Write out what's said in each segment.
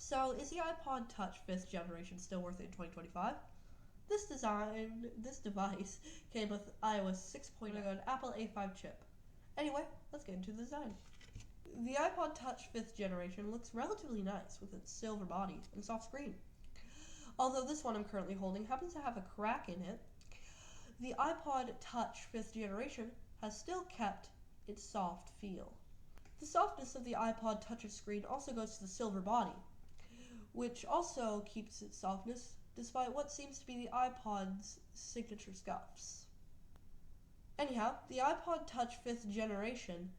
So, is the iPod Touch 5th generation still worth it in 2025? This device came with iOS 6.0 and an Apple A5 chip. Anyway, let's get into the design. The iPod Touch 5th generation looks relatively nice with its silver body and soft screen. Although this one I'm currently holding happens to have a crack in it, the iPod Touch 5th generation has still kept its soft feel. The softness of the iPod Touch's screen also goes to the silver body, which also keeps its softness despite what seems to be the iPod's signature scuffs. Anyhow, the iPod Touch 5th generation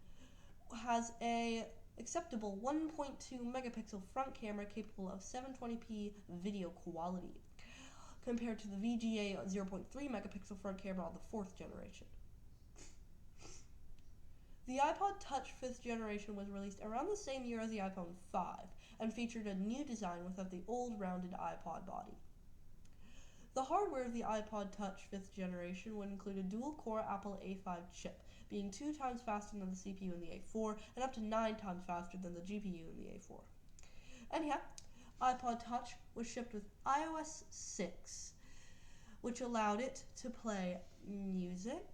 has a acceptable 1.2 megapixel front camera capable of 720p video quality, compared to the VGA 0.3 megapixel front camera on the 4th generation. The iPod Touch 5th generation was released around the same year as the iPhone 5 and featured a new design without the old rounded iPod body. The hardware of the iPod Touch 5th generation would include a dual-core Apple A5 chip, being 2 times faster than the CPU in the A4 and up to 9 times faster than the GPU in the A4. Anyhow, iPod Touch was shipped with iOS 6, which allowed it to play music,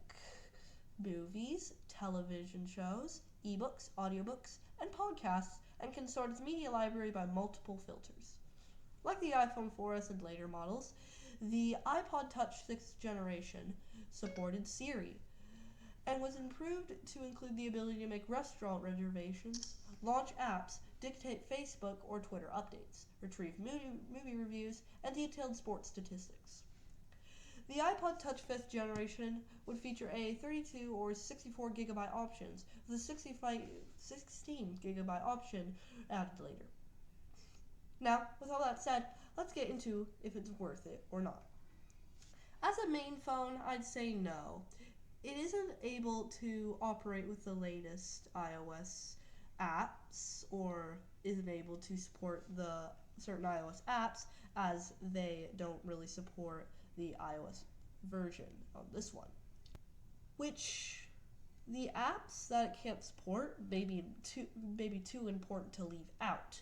movies, television shows, ebooks, audiobooks, and podcasts, and can sort its media library by multiple filters. Like the iPhone 4S and later models, the iPod Touch 6th generation supported Siri and was improved to include the ability to make restaurant reservations, launch apps, dictate Facebook or Twitter updates, retrieve movie reviews, and detailed sports statistics. The iPod Touch 5th generation would feature a 32 or 64 gigabyte options, with a 16 gigabyte option added later. Now, with all that said, let's get into if it's worth it or not. As a main phone, I'd say no. It isn't able to operate with the latest iOS apps or isn't able to support the certain iOS apps, as they don't really support the iOS version of this one. Which the apps that it can't support may be too important to leave out,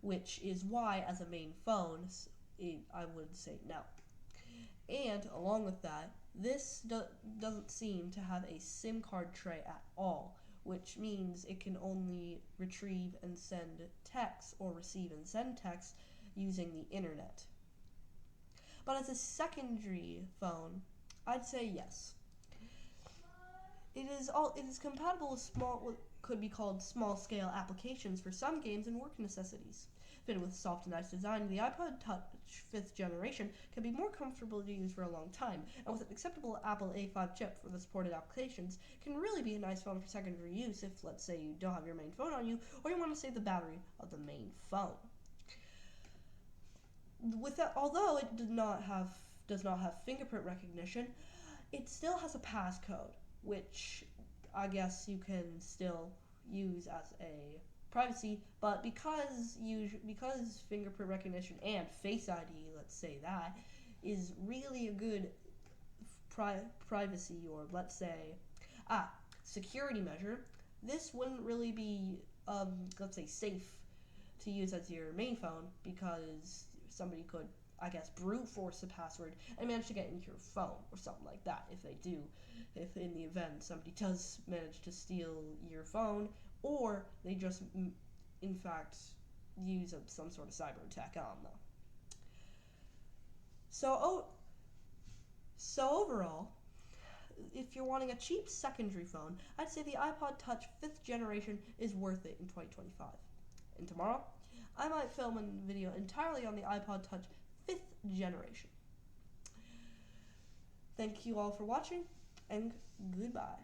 which is why as a main phone I would say no. And along with that, this doesn't seem to have a SIM card tray at all, which means it can only retrieve and send text or receive and send text using the internet. But as a secondary phone, I'd say yes. It is compatible with what could be called small-scale applications for some games and work necessities. Fitted with soft and nice design, the iPod Touch 5th generation can be more comfortable to use for a long time, and with an acceptable Apple A5 chip for the supported applications, can really be a nice phone for secondary use if, let's say, you don't have your main phone on you, or you want to save the battery of the main phone. With that, although it does not have fingerprint recognition, it still has a passcode, which I guess you can still use as a privacy, but because fingerprint recognition and Face ID, let's say that, is really a good privacy or let's say security measure, this wouldn't really be let's say safe to use as your main phone, because somebody could, I guess, brute force the password and manage to get into your phone or something like that. If in the event somebody does manage to steal your phone, or they just in fact use some sort of cyber attack on them. So overall, if you're wanting a cheap secondary phone, I'd say the iPod Touch 5th generation is worth it in 2025. And tomorrow, I might film a video entirely on the iPod Touch 5th generation. Thank you all for watching, and goodbye.